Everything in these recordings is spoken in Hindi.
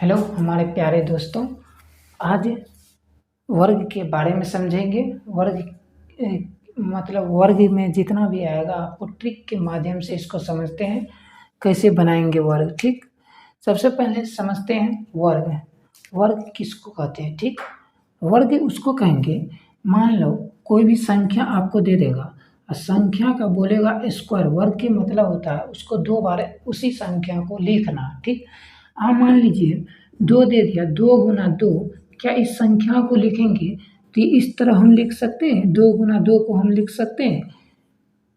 हेलो हमारे प्यारे दोस्तों, आज वर्ग के बारे में समझेंगे। वर्ग मतलब वर्ग में जितना भी आएगा आपको ट्रिक के माध्यम से इसको समझते हैं कैसे बनाएंगे वर्ग। ठीक, सबसे पहले समझते हैं वर्ग। वर्ग किसको कहते हैं? ठीक, वर्ग उसको कहेंगे, मान लो कोई भी संख्या आपको दे देगा और संख्या का बोलेगा स्क्वायर। वर्ग के मतलब होता है उसको दो बार उसी संख्या को लिखना। ठीक, आप मान लीजिए 2 दे दिया, 2 गुना 2, क्या इस संख्या को लिखेंगे तो इस तरह हम लिख सकते हैं? 2 गुना 2 को हम लिख सकते हैं,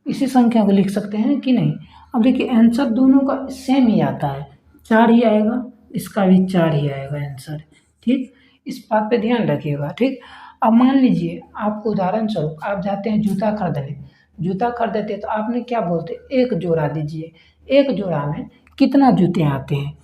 इसी संख्या को लिख सकते हैं कि नहीं? अब देखिए आंसर दोनों का सेम ही आता है, 4 ही आएगा, इसका भी 4 ही आएगा आंसर। ठीक, इस बात पे ध्यान रखिएगा। ठीक, अब मान लीजिए आपको उदाहरण स्वरूप आप जाते हैं जूता खरीदने, जूता खरीदते तो आपने क्या बोलते, एक जोड़ा दीजिए। एक जोड़ा में कितना जूते आते हैं?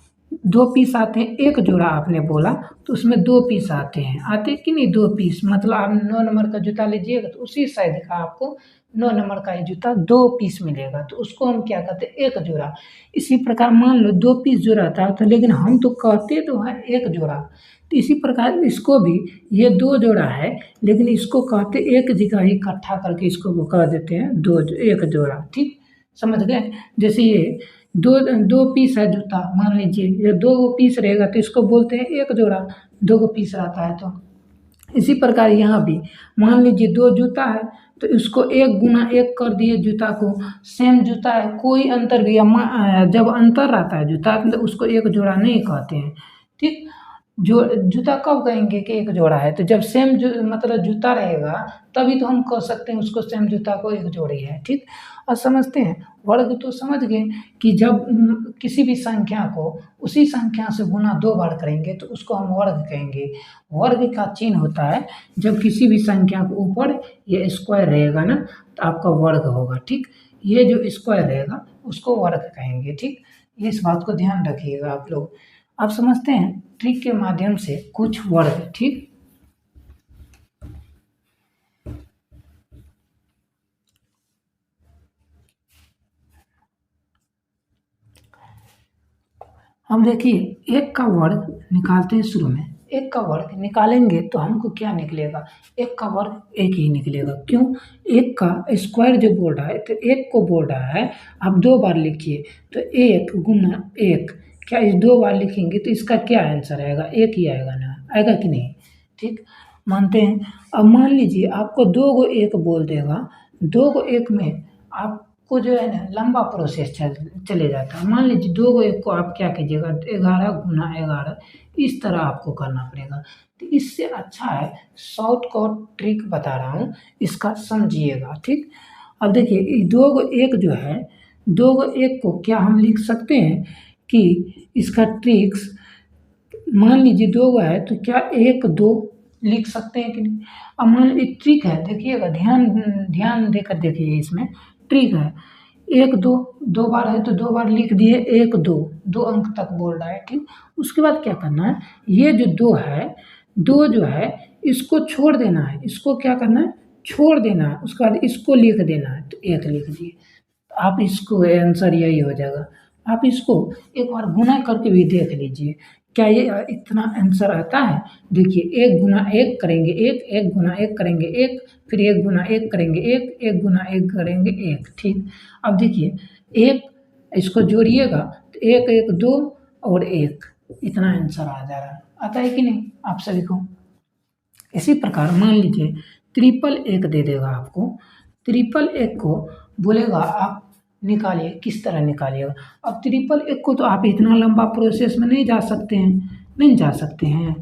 2 पीस आते हैं। एक जोड़ा आपने बोला तो उसमें 2 पीस आते हैं, आते कि नहीं? 2 पीस मतलब आप 9 नंबर का जूता लीजिएगा तो उसी साइज का आपको 9 नंबर का ही जूता 2 पीस मिलेगा, तो उसको हम क्या कहते हैं? एक जोड़ा। इसी प्रकार मान लो 2 पीस जोड़ा था तो, लेकिन हम तो कहते तो हैं एक जोड़ा, तो इसी प्रकार इसको भी, ये 2 जोड़ा है लेकिन इसको कहते एक जगह ही इकट्ठा करके इसको वो कह देते हैं एक जोड़ा। ठीक, समझ गए? जैसे ये दो पीस है जूता, मान लीजिए ये 2 पीस रहेगा तो इसको बोलते हैं एक जोड़ा, 2 पीस रहता है तो। इसी प्रकार यहाँ भी मान लीजिए 2 जूता है तो इसको 1 गुना 1 कर दिए जूता को, सेम जूता है, कोई अंतर भी जब अंतर रहता है जूता तो उसको एक जोड़ा नहीं कहते हैं। ठीक, जो जूता कब कहेंगे कि एक जोड़ा है? तो जब सेम मतलब जूता रहेगा तभी तो हम कह सकते हैं उसको सेम जूता को एक जोड़ी है। ठीक, और समझते हैं वर्ग तो समझ गए कि जब किसी भी संख्या को उसी संख्या से गुना 2 बार करेंगे तो उसको हम वर्ग कहेंगे। वर्ग का चिन्ह होता है जब किसी भी संख्या के ऊपर ये स्क्वायर रहेगा ना तो आपका वर्ग होगा। ठीक, ये जो स्क्वायर रहेगा उसको वर्ग कहेंगे। ठीक, इस बात को ध्यान रखिएगा आप लोग। आप समझते हैं ट्रिक के माध्यम से कुछ वर्ग। ठीक, हम देखिए एक का वर्ग निकालते हैं। शुरू में एक का वर्ग निकालेंगे तो हमको क्या निकलेगा? एक का वर्ग एक ही निकलेगा। क्यों? एक का स्क्वायर जो बोल रहा है तो एक को बोल रहा है आप 2 बार लिखिए, तो 1 गुना 1, क्या इस 2 बार लिखेंगे तो इसका क्या आंसर आएगा? एक ही आएगा ना, आएगा कि नहीं? ठीक, मानते हैं। अब मान लीजिए आपको 2 को 1 बोल देगा, 2 को 1 में आपको जो है ना लंबा प्रोसेस चले जाता है। मान लीजिए 2 को 1 को आप क्या कीजिएगा, 11 गुना 11, इस तरह आपको करना पड़ेगा। तो इससे अच्छा है शॉर्टकट ट्रिक बता रहा हूँ, इसका समझिएगा। ठीक, अब देखिए 2 को 1 जो है, 2 को 1 को क्या हम लिख सकते हैं कि इसका ट्रिक्स, मान लीजिए 2 को है तो क्या 1 2 लिख सकते हैं कि नहीं? अब मान लीजिए ट्रिक है, देखिएगा, ध्यान ध्यान देकर देखिए, इसमें ट्रिक है। 1 2 2 बार है तो 2 बार लिख दिए, 1 2, 2 अंक तक बोल रहा है। ठीक, उसके बाद क्या करना है, ये जो 2 है, 2 जो है इसको छोड़ देना है, इसको क्या करना है? छोड़ देना है। उसके बाद इसको लिख देना है, तो 1 लिख दिए, तो आप इसको आंसर यही हो जाएगा। आप इसको एक बार गुना करके भी देख लीजिए, क्या ये इतना आंसर आता है? देखिए 1 गुना 1 करेंगे 1, 1 गुना 1 करेंगे 1, फिर 1 गुना 1 करेंगे 1, 1 गुना 1 करेंगे 1। ठीक, अब देखिए 1, इसको जोड़िएगा तो 1 1 2 और 1, इतना आंसर आ जा रहा है। आता है कि नहीं आप सभी को? इसी प्रकार मान लीजिए 1 दे देगा आपको, 1 को बोलेगा आप निकालिए, किस तरह निकालिएगा? अब 1 को तो आप इतना लंबा प्रोसेस में नहीं जा सकते हैं, नहीं जा सकते हैं,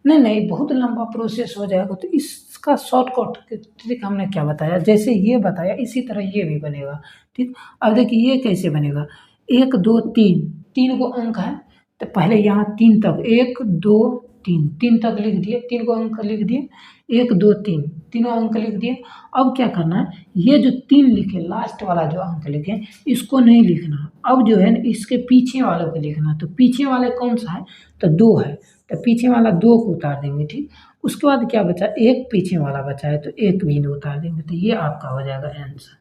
नहीं नहीं, बहुत लंबा प्रोसेस हो जाएगा। तो इसका शॉर्टकट ट्रिक हमने क्या बताया, जैसे ये बताया इसी तरह ये भी बनेगा। ठीक, अब देखिए ये कैसे बनेगा, 1 2 3, 3 को अंक है तो पहले यहाँ 3 तक, 1 2 3, 3 तक लिख दिए, 3 को अंक लिख दिए, 1 2 3, तीनों अंक लिख दिए। अब क्या करना है, ये जो 3 लिखे, लास्ट वाला जो अंक लिखे, इसको नहीं लिखना। अब जो है ना इसके पीछे वालों को लिखना। तो पीछे वाले कौन सा है? तो 2 है, तो पीछे वाला 2 को उतार देंगे। ठीक, उसके बाद क्या बचा? 1 पीछे वाला बचा है तो 1 भी नहीं उतार देंगे, तो ये आपका हो जाएगा आंसर।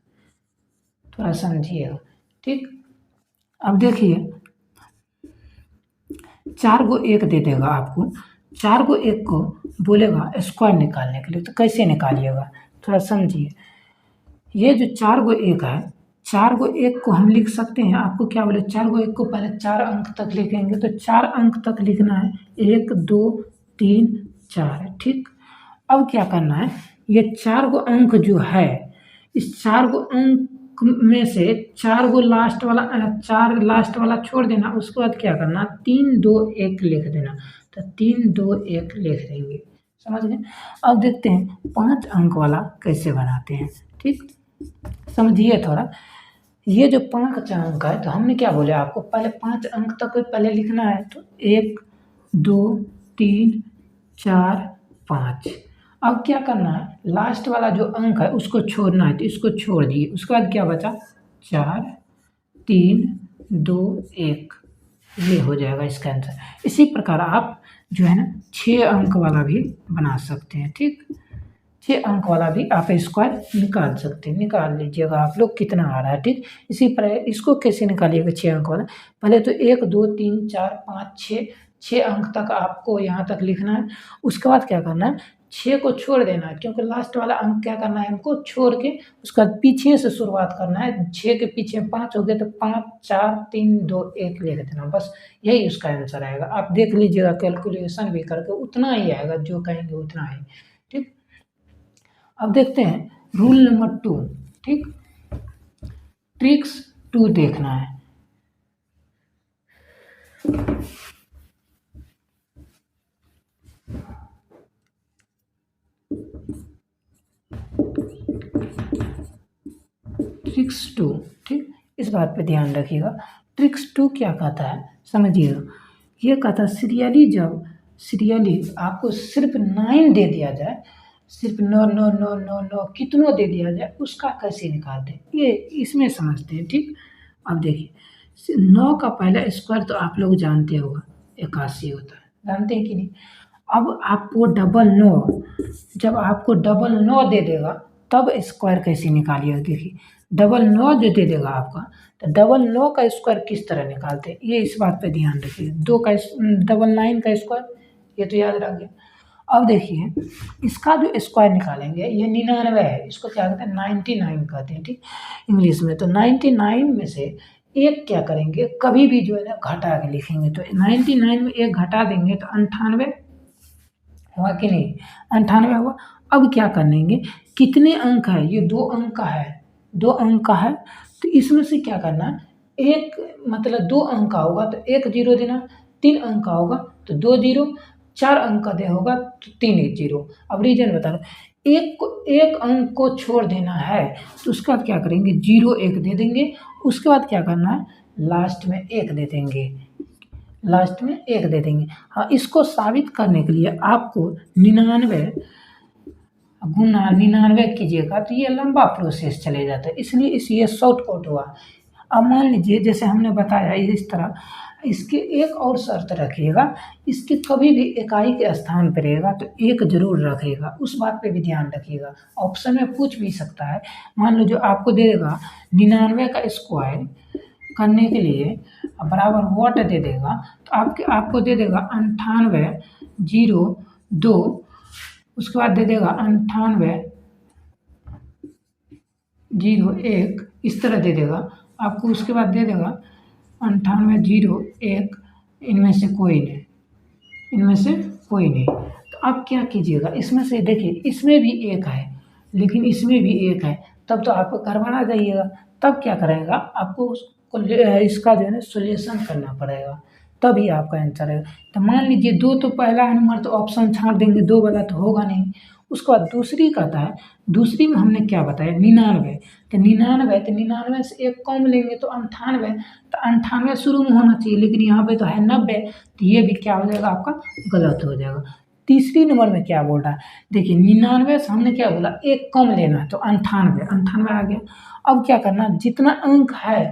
थोड़ा समझिएगा। ठीक, अब देखिए 4 को 1 दे देगा आपको, 4 को 1 को बोलेगा स्क्वायर निकालने के लिए, तो कैसे निकालिएगा थोड़ा समझिए। ये जो 4 को 1 है, 4 को 1 को हम लिख सकते हैं, आपको क्या बोले 4 को 1 को पहले 4 अंक तक लिखेंगे, तो 4 अंक तक लिखना है, 1 2 3 4, ठीक। अब क्या करना है, ये 4 को अंक जो है, इस 4 को अंक में से 4 को लास्ट वाला 4 लास्ट वाला छोड़ देना, उसके बाद क्या करना 3 2 1 लिख देना, तो 3 2 1 लिख देंगे, समझ गए। अब देखते हैं 5 अंक वाला कैसे बनाते हैं, ठीक, समझिए थोड़ा। ये जो 5 अंक है, तो हमने क्या बोले आपको, पहले 5 अंक तक पहले लिखना है, तो 1 2 3 4 5। अब क्या करना है, लास्ट वाला जो अंक है उसको छोड़ना है, तो इसको छोड़ दिए, उसके बाद क्या बचा 4 3 2 1, ये हो जाएगा इसका आंसर। इसी प्रकार आप जो है ना 6 अंक वाला भी बना सकते हैं, ठीक। 6 अंक वाला भी आप स्क्वायर निकाल सकते हैं, निकाल लीजिएगा आप लोग कितना आ रहा है, ठीक। इसी प्रकार इसको कैसे निकालिएगा 6 अंक वाला, पहले तो 1 2 3 4 5 6 अंक तक आपको यहाँ तक लिखना है। उसके बाद क्या करना है, 6 को छोड़ देना है, क्योंकि लास्ट वाला अंक क्या करना है हमको छोड़ के उसका पीछे से शुरुआत करना है। 6 के पीछे 5 हो गए, तो 5 4 3 2 1 लिख देना, बस यही उसका आंसर आएगा। आप देख लीजिएगा कैलकुलेशन भी करके, उतना ही आएगा, जो कहेंगे उतना ही, ठीक। अब देखते हैं रूल नंबर 2, ठीक, ट्रिक्स 2 देखना है। ट्रिक्स 2, ठीक, इस बात पे ध्यान रखिएगा। ट्रिक्स 2 क्या कहता है समझिएगा, ये कहता है सीरियली आपको सिर्फ 9 दे दिया जाए, सिर्फ 9 9 9 9 9 कितनों दे दिया जाए, उसका कैसे निकाल दें, ये इसमें समझते हैं, ठीक। अब देखिए 9 का पहला स्क्वायर तो आप लोग जानते होगा 81 होता है, जानते हैं कि नहीं। अब आपको डबल 9, जब आपको डबल 9 दे देगा तब स्क्वायर कैसे निकालिएगा, देखिए डबल 9 जो दे देगा आपका, तो डबल 9 का स्क्वायर किस तरह निकालते हैं, ये इस बात पे ध्यान रखिए। 2 का डबल 9 का स्क्वायर, ये तो याद रख गया। अब देखिए इसका जो स्क्वायर निकालेंगे, ये 99 है, इसको क्या कहते हैं 99 कहते हैं, ठीक, इंग्लिश में। तो 99 में से एक क्या करेंगे, कभी भी जो है ना घटा के लिखेंगे, तो 99 में एक घटा देंगे तो 98 हुआ कि नहीं, 98 हुआ। अब क्या करेंगे, कितने अंक है, ये 2 अंक का है, 2 अंक का है, तो इसमें से क्या करना है, एक मतलब 2 अंक का होगा तो 1 0 देना, 3 अंक का होगा तो 2 0, 4 अंक का दे होगा तो 3 0। अब रीजन बता दो, एक अंक को छोड़ देना है, तो उसके बाद क्या करेंगे 0 1 दे देंगे, उसके बाद क्या करना है लास्ट में 1 दे देंगे, लास्ट में 1 दे देंगे। हाँ, इसको साबित करने के लिए आपको 99 गुना 99 कीजिएगा, तो ये लंबा प्रोसेस चले जाता है, इसलिए ये शॉर्टकट हुआ। अब मान लीजिए जैसे हमने बताया इस तरह, इसके एक और शर्त रखिएगा, इसके कभी भी इकाई के स्थान पर रहेगा तो 1 जरूर रखिएगा, उस बात पे भी ध्यान रखिएगा। ऑप्शन में पूछ भी सकता है, मान लो जो आपको दे देगा 99 का स्क्वायर करने के लिए बराबर वॉट दे देगा, तो आपको दे देगा 98 0 2, उसके बाद दे देगा 98 0 1, इस तरह दे देगा आपको, उसके बाद दे देगा 98 0 1, इनमें से कोई नहीं, इनमें से कोई नहीं। तो आप क्या कीजिएगा, इसमें से देखिए इसमें भी 1 है लेकिन इसमें भी 1 है, तब तो आपको गड़बड़ा जाइएगा। तब क्या करेगा, आपको इसका जो है ना सोल्यूशन करना पड़ेगा, तभी आपका आंसर है। तो मान लीजिए 2 तो पहला नंबर तो ऑप्शन छाड़ देंगे, 2 वाला तो होगा नहीं। उसके बाद दूसरी कहता है, दूसरी में हमने क्या बताया 99, तो 99 से 1 कम लेंगे तो 98, तो 98 शुरू में होना चाहिए, लेकिन यहाँ पे तो है 90, तो ये भी क्या हो जाएगा आपका गलत हो जाएगा। तीसरी नंबर में क्या बोल रहा है, देखिए 99 से हमने क्या बोला 1 कम लेना है, तो 98 आ गया। अब क्या करना, जितना अंक है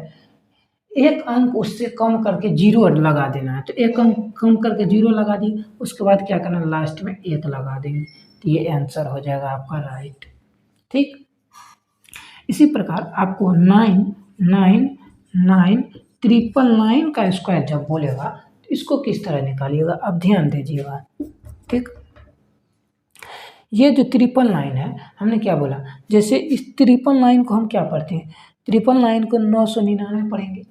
1 अंक उससे कम करके 0 लगा देना है, तो 1 अंक कम करके 0 लगा दिए, उसके बाद क्या करना लास्ट में 1 लगा देंगे, तो ये आंसर हो जाएगा आपका राइट, ठीक। इसी प्रकार आपको 9 9 9 999 का स्क्वायर जब बोलेगा, इसको किस तरह निकालिएगा अब ध्यान दीजिएगा। ठीक, ये जो 999 है हमने क्या बोला, जैसे इस 999 को हम क्या पढ़ते हैं, 999 को 999 पढ़ेंगे।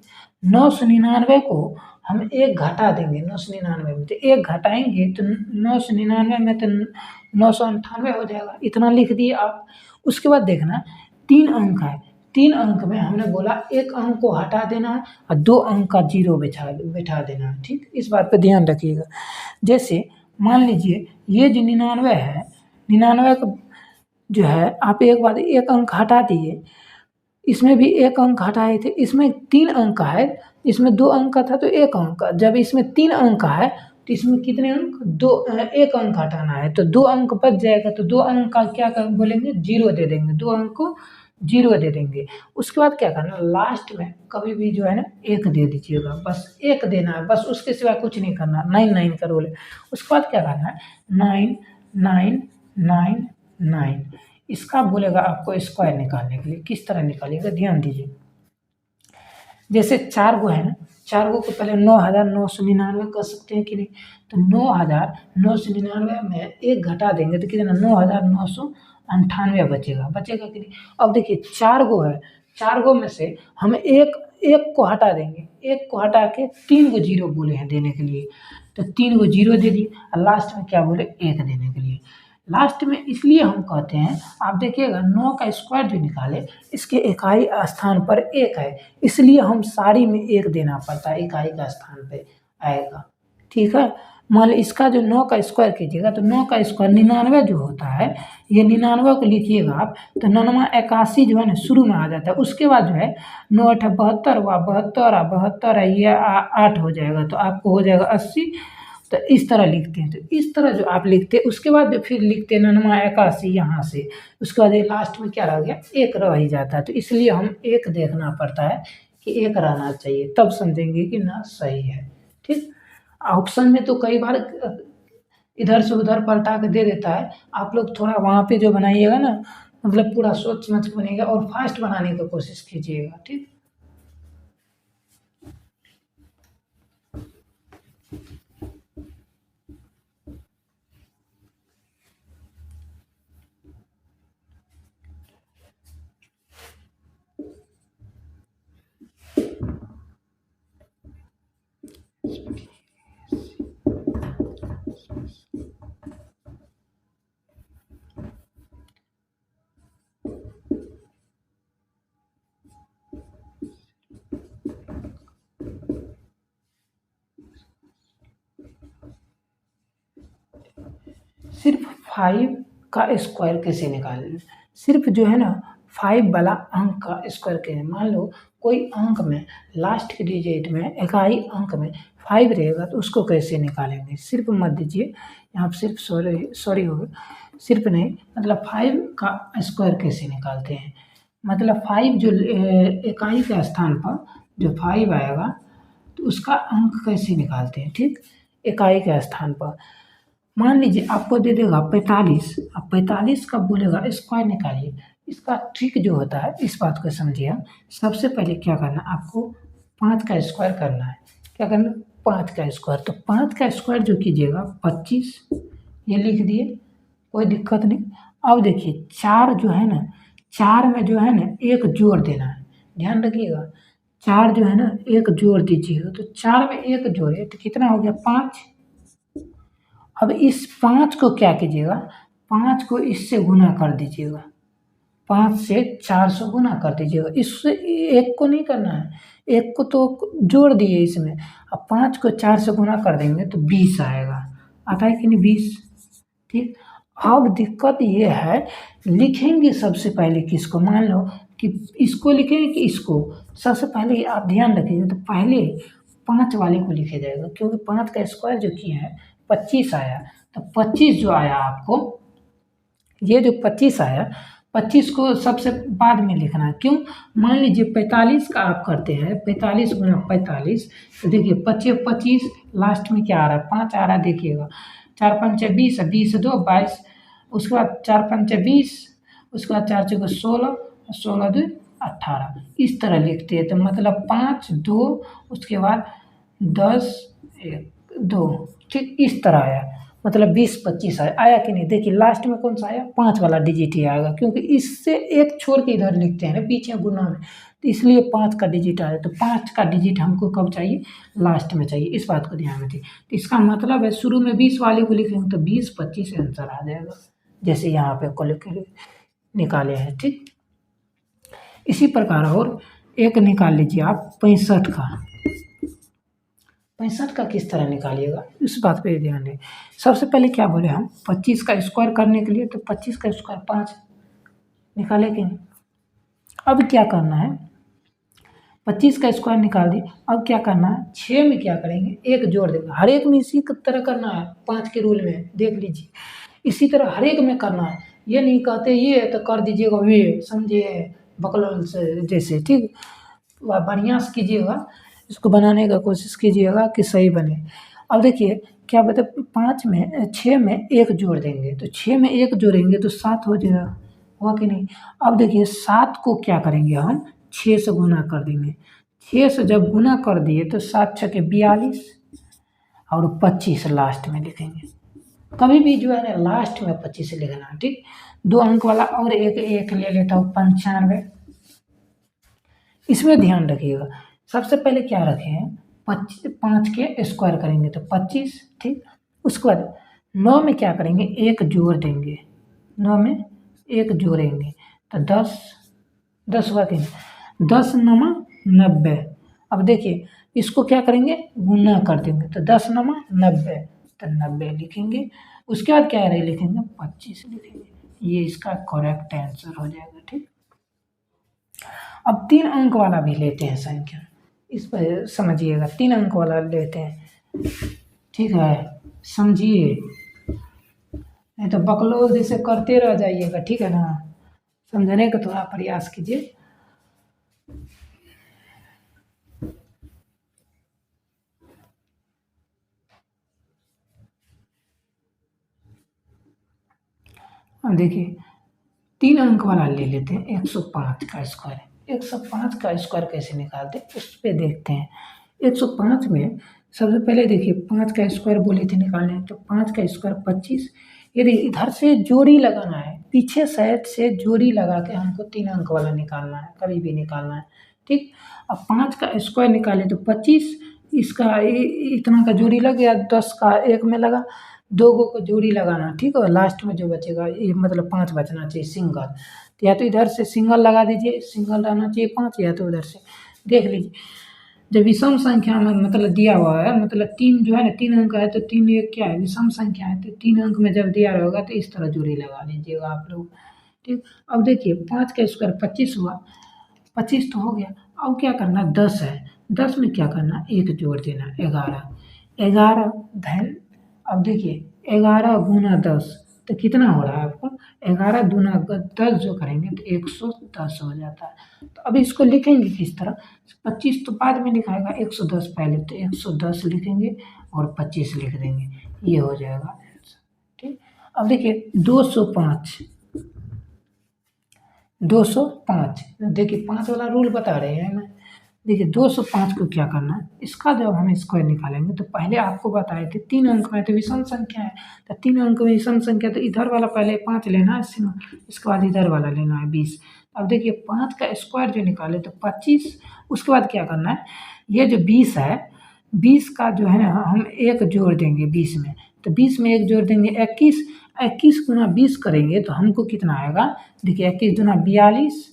999 को हम एक घटा देंगे 999 में, तो एक घटाएंगे तो 999 में तो 998 हो जाएगा। इतना लिख दिए आप। उसके बाद देखना 3 अंक है, 3 अंक में हमने बोला एक अंक को हटा देना है और 2 अंक का जीरो बैठा देना है। ठीक, इस बात पे ध्यान रखिएगा। जैसे मान लीजिए ये जो 99 है, 99 का जो है आप एक बार एक अंक हटा दिए, इसमें भी एक अंक हटाए थे, इसमें 3 अंक का है, इसमें 2 अंक का था तो 1 अंक का, जब इसमें 3 अंक का है तो इसमें कितने अंक, 1 अंक हटाना है तो 2 अंक बच जाएगा, तो 2 अंक का क्या कर बोलेंगे, जीरो दे देंगे, 2 अंक को जीरो दे देंगे। उसके बाद क्या करना, लास्ट में कभी भी जो है ना 1 दे दीजिएगा, बस 1 देना है, बस उसके सिवा कुछ नहीं करना। 99 का रोल है। उसके बाद क्या करना है, 9999, इसका बोलेगा आपको स्क्वायर निकालने के लिए। किस तरह निकालिएगा ध्यान दीजिए। जैसे 4 गो है ना, 4 गो को पहले 9999 कर सकते हैं कि नहीं, तो 9999 में एक घटा देंगे तो कितना, 9998 बचेगा कि नहीं। अब देखिए 4 गो है, 4 गो में से हम एक को हटा देंगे, एक को हटा के 3 गो जीरो बोले हैं देने के लिए, तो 3 गो जीरो दे दिए और लास्ट में क्या बोले, 1 देने के लिए। लास्ट में इसलिए हम कहते हैं, आप देखिएगा 9 का स्क्वायर जो निकाले इसके इकाई स्थान पर 1 है, इसलिए हम सारी में 1 देना पड़ता है, इकाई का स्थान पे आएगा। ठीक है, मान ली इसका जो 9 का स्क्वायर कीजिएगा तो 9 का स्क्वायर 99 जो होता है, ये 99 को लिखिएगा आप तो 9 81 जो है ना शुरू में आ जाता है। उसके बाद जो है 9 8 72 हुआ, 72 है, ये 8 हो जाएगा तो आपको हो जाएगा 80। तो इस तरह लिखते हैं, तो इस तरह जो आप लिखते हैं उसके बाद फिर लिखते हैं 9 81 यहाँ से, उसके बाद ये लास्ट में क्या रह गया, 1 रह ही जाता है। तो इसलिए हम 1 देखना पड़ता है कि 1 रहना चाहिए, तब समझेंगे कि ना सही है। ठीक, ऑप्शन में तो कई बार इधर से उधर पलटा के दे देता है, आप लोग थोड़ा वहाँ पे जो बनाइएगा ना, मतलब पूरा सोच समझ के बनेगा और फास्ट बनाने की कोशिश कीजिएगा। ठीक, सिर्फ 5 का स्क्वायर कैसे निकालें, सिर्फ जो है ना 5 वाला अंक का स्क्वायर कैसे, मान लो कोई अंक में लास्ट के डिजिट में इकाई अंक में 5 रहेगा तो उसको कैसे निकालेंगे, सिर्फ मत दीजिए यहाँ पर, सिर्फ सॉरी हो गया, सिर्फ नहीं, मतलब 5 का स्क्वायर कैसे निकालते हैं, मतलब 5 जो इकाई के स्थान पर जो 5 आएगा तो उसका अंक कैसे निकालते हैं। ठीक, इकाई के स्थान पर मान लीजिए आपको दे देगा 45, अब 45 का बोलेगा स्क्वायर निकालिए। इसका ट्रिक जो होता है इस बात को समझिए, सबसे पहले क्या करना, आपको 5 का स्क्वायर करना है। क्या करना, 5 का स्क्वायर, तो 5 का स्क्वायर जो कीजिएगा 25, ये लिख दिए, कोई दिक्कत नहीं। अब देखिए 4 जो है ना, 4 में जो है ना 1 जोड़ देना है, ध्यान रखिएगा, 4 जो है ना 1 जोड़ दीजिएगा, तो 4 में 1 जोड़े तो कितना हो गया, 5। अब इस 5 को क्या कीजिएगा, 5 को इससे गुना कर दीजिएगा, 5 से 400 गुना कर दीजिएगा, इससे 1 को नहीं करना है, 1 को तो जोड़ दिए इसमें, अब 5 को 4 से गुना कर देंगे तो 20 आएगा, आता है कि नहीं 20। ठीक, अब दिक्कत ये है, लिखेंगे सबसे पहले किसको, मान लो कि इसको लिखेंगे कि इसको, सबसे पहले आप ध्यान रखिएगा तो पहले 5 वाले को लिखे जाएगा, क्योंकि 5 का स्क्वायर जो किया है 25 आया, तो 25 जो आया आपको, ये जो 25 आया, 25 को सबसे बाद में लिखना है। क्यों, मान लीजिए 45 का आप करते हैं, 45 गुना 45, तो देखिए 25 25 लास्ट में क्या आ रहा है, 5 आ रहा है, देखिएगा 4 5 20, 20 2 22, उसके बाद 4 5 20, उसके बाद 4 4 16, 16 2 18, इस तरह लिखते हैं। तो मतलब 5 2, उसके बाद 10 1 2, ठीक इस तरह आया, मतलब 20 25 आया कि नहीं। देखिए लास्ट में कौन सा आया, 5 वाला डिजिट ही आएगा, क्योंकि इससे एक छोड़ के इधर लिखते हैं ना बीच में गुना में, तो इसलिए 5 का डिजिट आया। तो 5 का डिजिट हमको कब चाहिए, लास्ट में चाहिए, इस बात को ध्यान रखिए। तो इसका मतलब है शुरू में 20 वाले को लिखेंगे तो 20 25 आंसर आ जाएगा, जैसे यहाँ पे को निकाले हैं, ठीक। इसी प्रकार और एक निकाल लीजिए आप 65 का। 65 का किस तरह निकालिएगा, इस बात पे ध्यान दें। सबसे पहले क्या बोले हम, 25 का स्क्वायर करने के लिए, तो 25 का स्क्वायर 5 निकाले कि नहीं। अब क्या करना है, 25 का स्क्वायर निकाल दिए, अब क्या करना है, 6 में क्या करेंगे, एक जोड़ देंगे। हर एक में इसी तरह करना है, 5 के रूल में देख लीजिए, इसी तरह हर एक में करना है। ये नहीं कहते ये तो कर दीजिएगा वे, समझिए बकलोल से जैसे, ठीक। वह बढ़िया से कीजिएगा, इसको बनाने का कोशिश कीजिएगा कि सही बने। अब देखिए क्या बता, 5 में 6 में एक जोड़ देंगे, तो 6 में एक जोड़ेंगे तो 7 हो जाएगा, हुआ कि नहीं। अब देखिए 7 को क्या करेंगे हम, 6 से गुना कर देंगे। 6 से जब गुना कर दिए तो 7 छके 42 और 25 लास्ट में लिखेंगे। कभी भी जो है ना लास्ट में 25 लिखना, ठीक। 2 अंक वाला और एक ले लेता हूँ, 95। इसमें ध्यान रखिएगा, सबसे पहले क्या रखे हैं, 5 के स्क्वायर करेंगे तो 25, ठीक। उसके बाद 9 में क्या करेंगे, एक जोड़ देंगे, 9 में एक जोड़ेंगे तो 10 हुआ कि नहीं। 10 नमा 90। अब देखिए इसको क्या करेंगे, गुना कर देंगे तो 10 नमा 90, तो 90 लिखेंगे। उसके बाद क्या रहे, लिखेंगे 25 लिखेंगे, ये इसका करेक्ट आंसर हो जाएगा, ठीक। अब 3 अंक वाला भी लेते हैं संख्या, इस पर समझिएगा, 3 अंक वाला लेते हैं, ठीक है, समझिए, नहीं तो बकलोल जैसे करते रह जाइएगा, ठीक है ना। समझने का थोड़ा प्रयास कीजिए। अब देखिए 3 अंक वाला ले लेते हैं, 105 का स्क्वायर। 105 का स्क्वायर कैसे निकालते हैं उस पर देखते हैं। 105 में सबसे पहले देखिए 5 का स्क्वायर बोले थे निकालने, तो 5 का स्क्वायर 25। यदि इधर से जोड़ी लगाना है, पीछे साइड से जोड़ी लगा के हमको 3 अंक वाला निकालना है, कभी भी निकालना है, ठीक। अब 5 का स्क्वायर निकाले तो 25, इसका इतना का जोड़ी लग गया, 10 का एक में लगा, 2 गो को जोड़ी लगाना, ठीक है। लास्ट में जो बचेगा ये मतलब 5 बचना चाहिए सिंगल, तो या तो इधर से सिंगल लगा दीजिए, सिंगल रहना चाहिए 5, या तो उधर से देख लीजिए। जब विषम संख्या में मतलब दिया हुआ है, मतलब 3 जो है ना 3 अंक है, तो 3 एक क्या है, विषम संख्या है, तो 3 अंक में जब दिया रहेगा तो इस तरह जोड़ी लगा लीजिएगा आप लोग, ठीक। अब देखिए 5 का स्क्वायर 25 हुआ, 25 तो हो गया। अब क्या करना, 10 है, 10 में क्या करना, एक जोड़ देना, 11। 11 धन, अब देखिए 11 गुना 10 तो कितना हो रहा है आपको, 11 दूना 10 जो करेंगे तो 110 हो जाता है। तो अब इसको लिखेंगे किस तरह, 25 तो बाद में लिखाएगा, 110 पहले, तो 110 लिखेंगे और 25 लिख देंगे, ये हो जाएगा आंसर, ठीक। अब देखिए 205, 205, देखिए 5 वाला रूल बता रहे हैं ना। देखिए 205 को क्या करना है, इसका जब हम स्क्वायर निकालेंगे तो पहले आपको बताए थे 3 अंक में तो विषम संख्या है, तो 3 अंक में विषम संख्या, तो इधर वाला पहले 5 लेना है, इसके बाद इधर वाला लेना है 20। अब देखिए 5 का स्क्वायर जो निकाले तो 25, उसके बाद क्या करना है, ये जो 20 है, 20 का जो है ना हम एक जोड़ देंगे 20 में, तो 20 में एक जोड़ देंगे 21, 21 गुना 20 करेंगे तो हमको कितना आएगा, देखिए 21 दुना 42,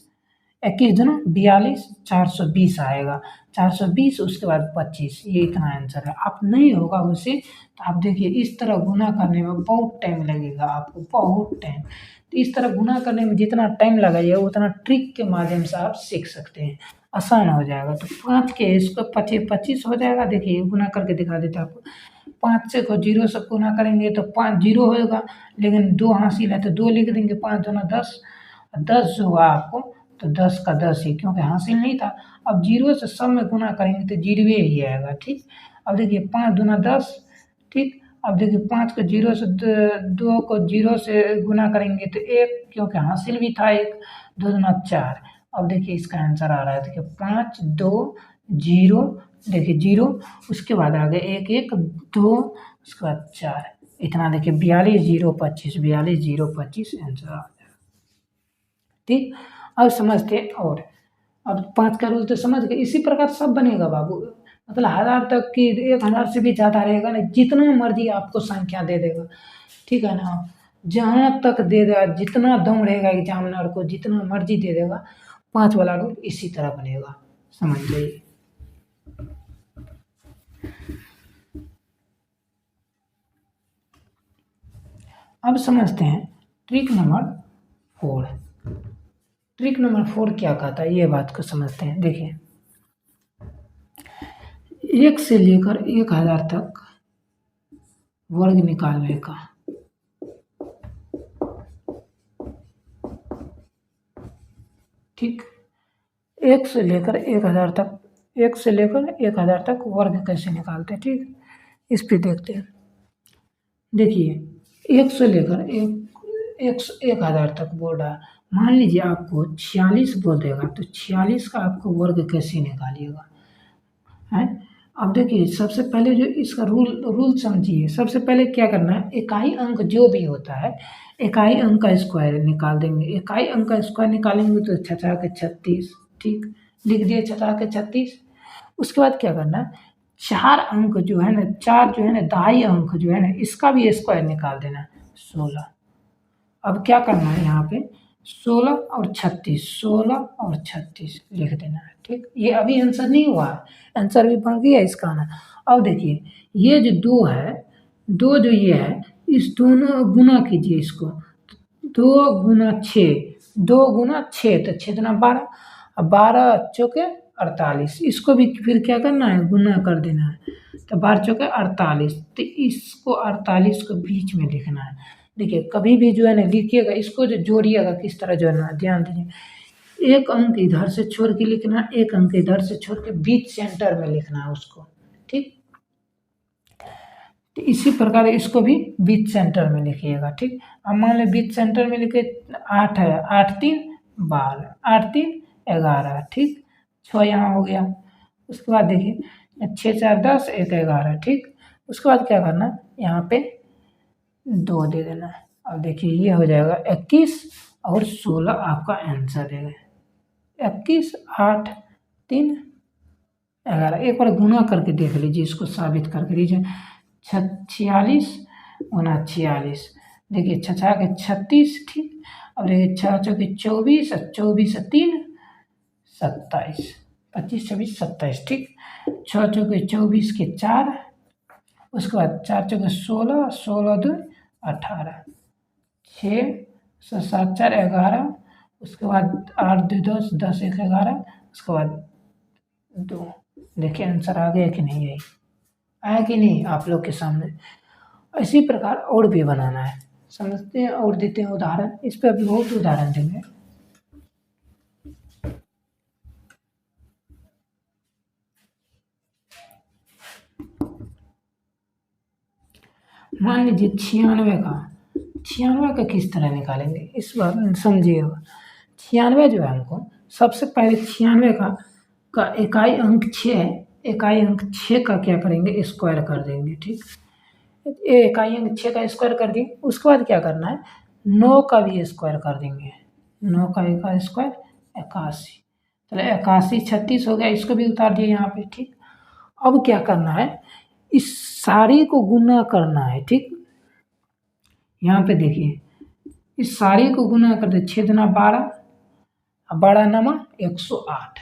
21 दुना 42, 420 आएगा, 420 उसके बाद 25, ये इतना आंसर है। आप नहीं होगा उसे तो आप देखिए इस तरह गुना करने में बहुत टाइम लगेगा आपको, बहुत टाइम। तो इस तरह गुना करने में जितना टाइम लगाइएगा उतना ट्रिक के माध्यम से आप सीख सकते हैं, आसान हो जाएगा। तो 5 के इसको 25 हो जाएगा, देखिए गुना करके दिखा देते हैं आपको। 5 से को 0 से गुना करेंगे तो 5 0 होगा, लेकिन 2 हासिल है तो 2 लिख देंगे, 5 दूना 10, 10 जो हुआ आपको तो 10 का 10 ही, क्योंकि हासिल नहीं था। अब 0 से सब में गुना करेंगे तो 0 ही आएगा, ठीक। अब देखिए 5 दूना 10, ठीक। अब देखिए 5 को 0 से 2 को 0 से गुना करेंगे तो 1, क्योंकि हासिल भी था 1, 2 दूना 4। अब देखिए इसका आंसर आ रहा है, देखिए 5 2 0 देखिए 0, उसके बाद आ गए 1 1 2, उसके बाद 4, इतना देखिए 42 0 25, 42 0 25 आंसर आ जाएगा। ठीक, अब समझते हैं। और अब 5 का रूल तो समझ गए। इसी प्रकार सब बनेगा बाबू, मतलब 1000 तक की, 1000 से भी ज़्यादा रहेगा ना, जितना मर्जी आपको संख्या दे देगा, ठीक है ना। जहाँ तक दे देगा, जितना दम रहेगा एग्जामिनर को, जितना मर्जी दे देगा, 5 वाला रूल इसी तरह बनेगा, समझ जाइए। अब समझते हैं ट्रिक नंबर 4। ट्रिक नंबर 4 क्या कहता है, ये बात को समझते हैं। देखिए 1 से लेकर 1000 तक वर्ग निकालने का। ठीक, 1 से लेकर 1000 तक, 1 से लेकर 1000 तक वर्ग कैसे निकालते हैं, ठीक, इस पे देखते हैं। देखिए 1 से लेकर 1000 तक बोल रहा है। मान लीजिए आपको 46 बोल देगा, तो 46 का आपको वर्ग कैसे निकालिएगा, है। अब देखिए सबसे पहले जो इसका रूल समझिए। सबसे पहले क्या करना है, इकाई अंक जो भी होता है, इकाई अंक का स्क्वायर निकाल देंगे। इकाई अंक का स्क्वायर निकालेंगे तो 6 के 36, ठीक, लिख दिए 6 के 36। उसके बाद क्या करना है, 4 अंक जो है ना, 4 जो है ना, दहाई अंक जो है ना, इसका भी स्क्वायर निकाल देना है, 16। अब क्या करना है यहाँ पे, 16 और 36, 16 और 36 लिख देना है, ठीक। ये अभी आंसर नहीं हुआ है, आंसर भी बन गया इसका ना। अब देखिए ये जो 2 है, 2 जो ये है, इस दोनों गुना कीजिए इसको, 2 गुना 6, 2 गुना 6, तो 6 दुना 12, अब 12 चौके 48, इसको भी फिर क्या करना है, गुना कर देना है, तो 12 चौके 48, तो इसको 48 को बीच में लिखना है। देखिए कभी भी जो है ना लिखिएगा, इसको जो जोड़िएगा किस तरह जोड़ना है, ध्यान दीजिए। एक अंक इधर से छोड़ के लिखना है, एक अंक इधर से छोड़ के बीच सेंटर में लिखना है उसको, ठीक। तो इसी प्रकार इसको भी बीच सेंटर में लिखिएगा, ठीक। अब मान लो बीच सेंटर में लिखे 8 है, 8 3 12, 8 3 11, ठीक, 6 यहाँ हो गया। उसके बाद देखिए 6 4 10, 1 11, ठीक। उसके बाद क्या करना, यहाँ पे 2 दे देना है। अब देखिए ये हो जाएगा 21 और 16 आपका आंसर है। 21 8 3 11, एक बार गुना करके देख लीजिए, इसको साबित करके दीजिए। 46 गुना 46, देखिए 6 के 36, ठीक। अब देखिए 6 चौके 24, 24 3 27, 25 26 27, ठीक। 6 चौके 24 के 4, उसके बाद 4 चौके 16, 16 2 18, 6 7 4 11, उसके बाद 8 2 10, 10 1 11, उसके बाद 2। देखिए आंसर आ गया कि नहीं, है आया कि नहीं आप लोग के सामने। इसी प्रकार और भी बनाना है, समझते हैं और देते हैं उदाहरण। इस पर अभी बहुत उदाहरण देंगे। मान लीजिए 96 का किस तरह निकालेंगे, इस बार समझिएगा। 96 जो है हमको, सबसे पहले 96 का इकाई अंक 6 है, इकाई अंक 6 का क्या करेंगे, स्क्वायर कर देंगे, ठीक। इकाई अंक 6 का स्क्वायर कर दिए। उसके बाद क्या करना है, 9 का भी स्क्वायर कर देंगे। 9 का स्क्वायर 81, चलो 81 36 हो गया, इसको भी उतार दिए यहाँ पे, ठीक। अब क्या करना है, इस सारी को गुना करना है, ठीक। यहाँ पे देखिए इस सारी को गुना कर दे, 6 दुना 12, 12 नमा 108,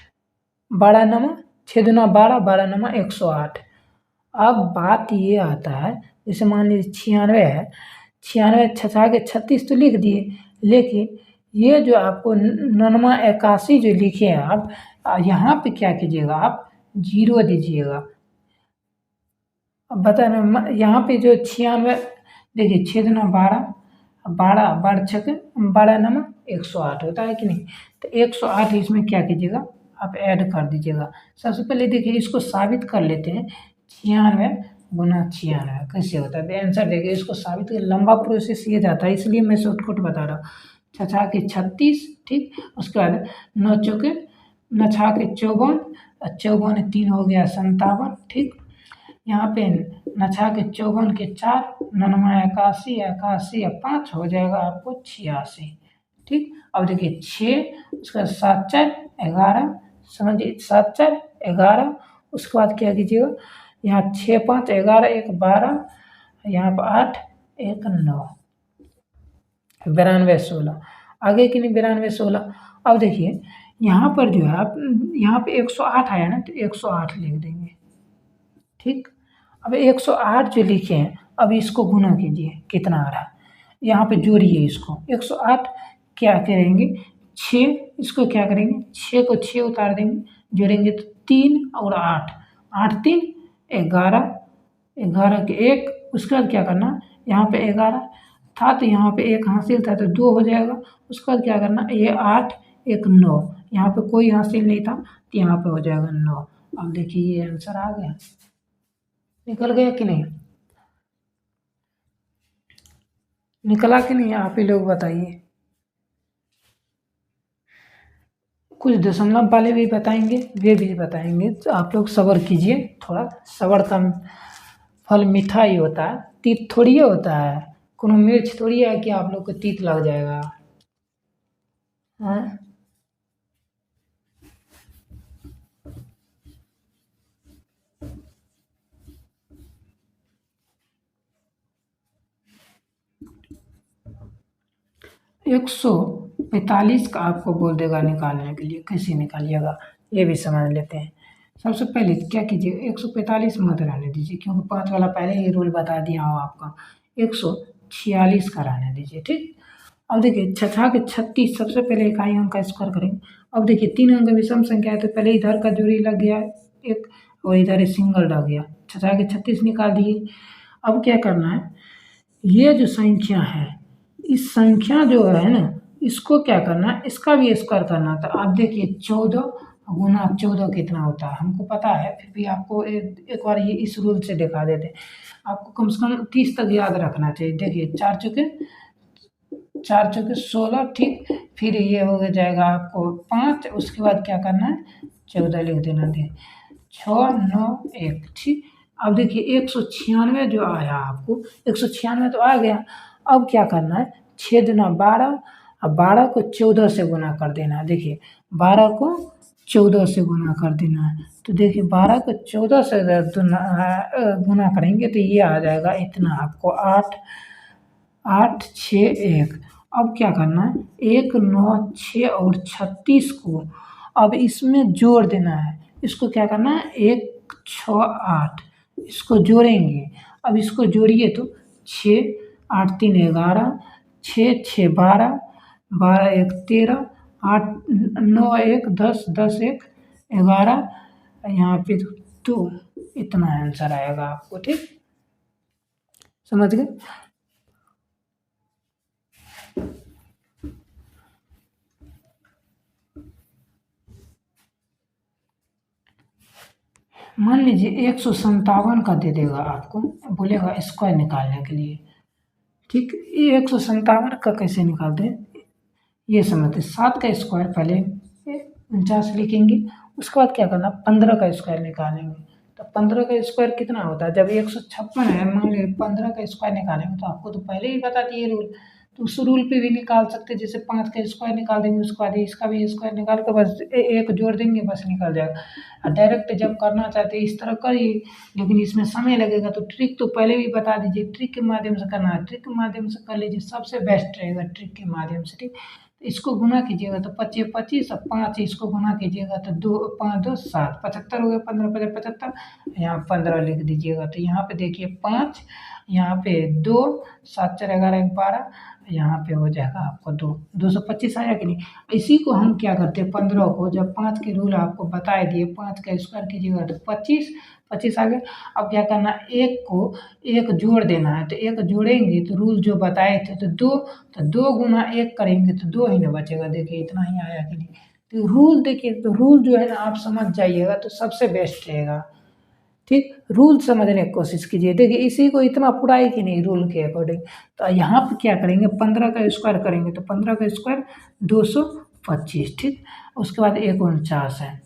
12 नमा 6 दुना 12, 12 नमा 108। अब बात ये आता है, जैसे मान लीजिए 96 है, 96 6 के 36 तो लिख दिए, लेकिन ये जो आपको 9 81 जो लिखे हैं आप, यहाँ पे क्या कीजिएगा, आप 0 दीजिएगा। अब बता रहे यहाँ पे जो 96, देखिए 6 दुना 12, 12 12 छः 12 नमा 108 होता है कि नहीं, तो 108 इसमें क्या कीजिएगा, आप ऐड कर दीजिएगा। सबसे पहले देखिए इसको साबित कर लेते हैं, 96 गुना 96 कैसे होता है, तो आंसर देखिए। इसको साबित कर, लंबा प्रोसेस ये जाता है, इसलिए मैं शॉर्टकट बता रहा हूँ। 6 के 36, ठीक। उसके बाद 9 चौके नछा के 54, और 54 3 हो गया 57, ठीक। यहाँ पे नछा के 54 के 4, 99 81, 81 और 5 हो जाएगा आपको 86, ठीक। अब देखिए 6, उसका 7 4 11, समझिए 7 4 11, उसके बाद क्या कीजिएगा, यहाँ 6 5 11 1 12, यहाँ पर 8 1 9, 92 16, आगे कि नहीं 92 16। अब देखिए यहाँ पर जो है आप यहाँ पे 108 आया ना, तो 108 लिख देंगे, ठीक। अब 108 जो लिखे हैं, अब इसको गुना कीजिए कितना आ रहा है, यहाँ पे जोड़िए इसको 108, क्या करेंगे 6, इसको क्या करेंगे 6 को 6 उतार देंगे, जोड़ेंगे तो 3 और 8, 8 3 11, 11 के 1, उसके बाद क्या करना, यहाँ पे 11 था तो यहाँ पे 1 हासिल था तो 2 हो जाएगा, उसके बाद क्या करना, ये 8 1 9, यहाँ पे कोई हासिल नहीं था तो यहाँ पे हो जाएगा 9। अब देखिए ये आंसर आ गया, निकल गया कि नहीं, निकला कि नहीं, आप ही लोग बताइए। कुछ दशमलव वाले भी बताएंगे, वे भी बताएंगे, तो आप लोग सब्र कीजिए, थोड़ा सब्र का फल मीठा ही होता है, तीत थोड़ी होता है, कोनो मिर्च थोड़ी है कि आप लोग को तीत लग जाएगा, हाँ। 145 का आपको बोल देगा निकालने के लिए, कैसे निकालिएगा ये भी समझ लेते हैं। सबसे पहले क्या कीजिए, 145 मत रहने दीजिए, क्योंकि 5 वाला पहले ही रूल बता दिया हो आपका, 146 का रहने दीजिए, ठीक। अब देखिए छठा के 36, सबसे पहले इकाई अंक का स्क्वायर करेंगे। अब देखिए 3 अंक विषम संख्या है तो पहले इधर का जोड़ी लग गया एक, और इधर एक सिंगल लग गया, छठा के 36 निकाल दिए। अब क्या करना है, ये जो संख्या है, इस संख्या जो है ना, इसको क्या करना है, इसका भी स्क्वायर करना था। आप देखिए 14 गुना 14 कितना होता है, हमको पता है, फिर भी आपको एक बार ये इस रूल से दिखा देते हैं, आपको कम से कम 30 तक याद रखना चाहिए। देखिए 4 चौके 16, ठीक। फिर ये हो जाएगा आपको 5, उसके बाद क्या करना है 14 लिख देना, दे 6 9 1, ठीक। अब देखिए 196 जो आया आपको, 196 तो आ गया। अब क्या करना है, 6 दूना 12, अब 12 को 14 से गुना कर देना है। देखिए 12 को 14 से गुना कर देना है, तो देखिए 12 को 14 से गुना करेंगे तो ये आ जाएगा इतना आपको 8 8 6 1। अब क्या करना है, 1 9 6 और 36 को अब इसमें जोड़ देना है। इसको क्या करना है, 1 6 8, इसको जोड़ेंगे। अब इसको जोड़िए तो 6 8 3 11, 6 6 12, 12 1 13, 8 9 1 10, 10 1 11, यहाँ पे तो इतना आंसर आएगा आपको, ठीक। समझ गए। मान लीजिए 157 का दे देगा आपको, बोलेगा स्क्वायर निकालने के लिए, ठीक। ये 157 का कैसे निकालते हैं ये समझते हैं। 7 का स्क्वायर पहले 49 लिखेंगे, उसके बाद क्या करना, 15 का स्क्वायर निकालेंगे। तो 15 का स्क्वायर कितना होता है, जब 156 है, मान लीजिए 15 का स्क्वायर निकालेंगे, तो आपको तो पहले ही बता दिए रूल, तो उस रूल पे भी निकाल सकते हैं। जैसे 5 का स्क्वायर निकाल देंगे, उसके बाद इसका भी स्क्वायर निकाल कर बस एक जोड़ देंगे, बस निकल जाएगा। और डायरेक्ट जब करना चाहते हैं इस तरह करिए, लेकिन इसमें समय लगेगा, तो ट्रिक तो पहले भी बता दीजिए, ट्रिक के माध्यम से करना है, ट्रिक के माध्यम से कर लीजिए, सबसे बेस्ट रहेगा ट्रिक के माध्यम से, ठीक। इसको गुना कीजिएगा तो 25 25 और 5, इसको गुना कीजिएगा तो 2 5 2 7, 75 हो गया, 15 5 75, यहाँ 15 लिख दीजिएगा। तो यहाँ पे देखिए 5, यहाँ पे 2 7 4 11 12, यहाँ पे हो जाएगा आपको 225 आया कि नहीं। इसी को हम क्या करते हैं, 15 को जब 5 के रूल आपको बता दिए, 5 का स्क्वायर कीजिएगा तो 25 25 आ गया। अब क्या करना, एक को एक जोड़ देना है, तो एक जोड़ेंगे तो रूल जो बताए थे तो 2, तो 2 गुना 1 करेंगे तो 2 ही ना बचेगा। देखिए इतना ही आया कि नहीं। तो रूल देखिए, तो रूल जो है ना आप समझ जाइएगा तो सबसे बेस्ट रहेगा, ठीक। रूल समझने की कोशिश कीजिए। देखिए इसी को इतना पूरा है कि नहीं रूल के अकॉर्डिंग। तो यहाँ पे क्या करेंगे, 15 का स्क्वायर करेंगे तो 15 का स्क्वायर 25, ठीक। उसके बाद 149 है।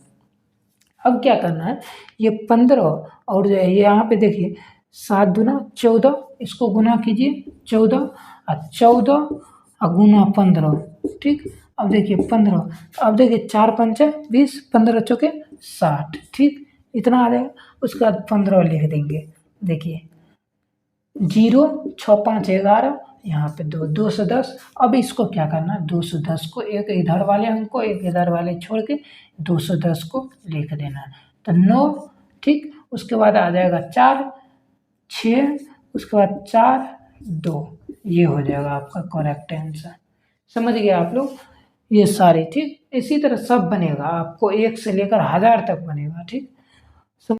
अब क्या करना है, ये 15 और जो है यहाँ पे देखिए 7 दूना 14, इसको गुना कीजिए 14 और 14 और गुना 15, ठीक। अब देखिए 15, अब देखिए 4 पंचे 20, 15 चौके 60, ठीक। इतना आ जाएगा। उसके बाद 15 लिख देंगे, देखिए 0 6 5 11, यहाँ पे 2 210। अब इसको क्या करना है, 210 को एक इधर वाले अंक को एक इधर वाले छोड़ के 210 को लिख देना है, तो 9, ठीक। उसके बाद आ जाएगा 4 6, उसके बाद 4 2, ये हो जाएगा आपका करेक्ट आंसर। समझ गए आप लोग ये सारे, ठीक। इसी तरह सब बनेगा, आपको 1 से लेकर 1000 तक बनेगा, ठीक।